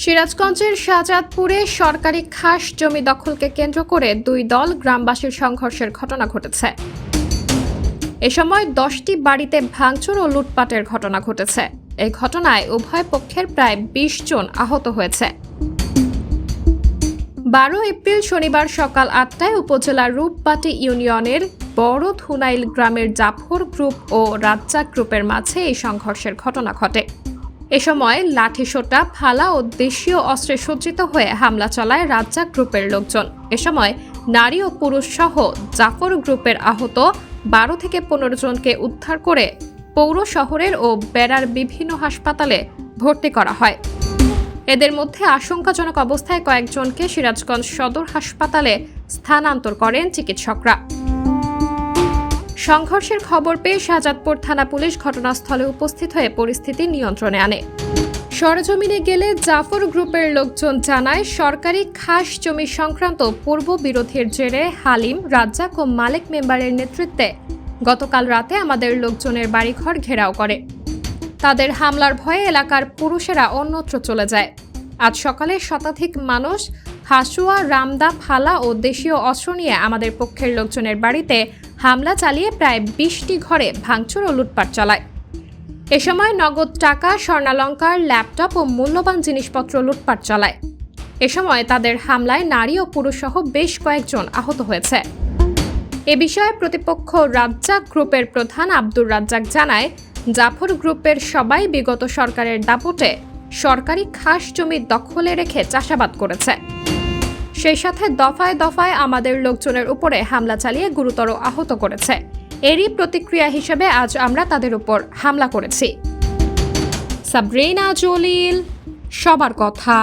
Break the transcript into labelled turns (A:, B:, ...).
A: সিরাজগঞ্জের শাহজাদপুরে সরকারি খাস জমি দখলকে কেন্দ্র করে দুই দল গ্রামবাসীর সংঘর্ষের ঘটনা ঘটেছে। এ সময় 10টি বাড়িতে ভাঙচুর ও লুটপাটের ঘটনা ঘটেছে। এই ঘটনায় উভয় পক্ষের প্রায় 20 জন আহত হয়েছে। 12 এপ্রিল শনিবার সকাল 8টায় উপজেলার রূপবাটি ইউনিয়নের বড় ধুনাইল গ্রামের জাফর গ্রুপ ও রাজ্জাক গ্রুপের মাঝে এই সংঘর্ষের ঘটনা ঘটে। এ সময় লাঠিসোঁটা, ফালা ও দেশীয় অস্ত্রে সজ্জিত হয়ে হামলা চালায় রাজ্জাক গ্রুপের লোকজন। এ সময় নারী ও পুরুষ সহ জাফর গ্রুপের আহত 12 থেকে 15 জনকে উদ্ধার করে পৌর শহরের ও বেড়ার বিভিন্ন হাসপাতালে ভর্তি করা হয়। এদের মধ্যে আশঙ্কাজনক অবস্থায় কয়েকজনকে সিরাজগঞ্জ সদর হাসপাতালে স্থানান্তর করেন চিকিৎসকরা। সংঘর্ষের খবর পেয়ে শাহজাদপুর থানা পুলিশ ঘটনাস্থলে উপস্থিত হয়ে পরিস্থিতি নিয়ন্ত্রণে আনে। সরেজমিনে গেলে জাফর গ্রুপের লোকজন জানায়, সরকারি খাস জমি সংক্রান্ত পূর্ব বিরোধের জেরে হালিম, রাজ্জাক ও মালেক মেম্বারের নেতৃত্বে গতকাল রাতে আমাদের লোকজনের বাড়িঘর ঘেরাও করে। তাদের হামলার ভয়ে এলাকার পুরুষেরা অন্যত্র চলে যায়। আজ সকালে শতাধিক মানুষ হাসুয়া, রামদা, ফালা ও দেশীয় অস্ত্র নিয়ে আমাদের পক্ষের লোকজনের বাড়িতে হামলা চালিয়ে প্রায় 20টি ঘরে ভাঙচুর ও লুটপাট চালায়। এ সময় নগদ টাকা, স্বর্ণালংকার, ল্যাপটপ ও মূল্যবান জিনিসপত্র লুটপাট চালায়। এ সময় তাদের হামলায় নারী ও পুরুষ সহ বেশ কয়েকজন আহত হয়েছে। এ বিষয়ে প্রতিপক্ষ রাজ্জাক গ্রুপের প্রধান আব্দুর রাজ্জাক জানায়, জাফর গ্রুপের সবাই বিগত সরকারের দাপটে সরকারি খাস জমি দখলে রেখে চাষাবাদ করেছে। সেই সাথে দফায় দফায় আমাদের লোকজনের উপরে হামলা চালিয়ে গুরুতর আহত করেছে। এরই প্রতিক্রিয়া হিসেবে আজ আমরা তাদের উপর হামলা করেছি। সাবরিনা জলিল, সবার কথা।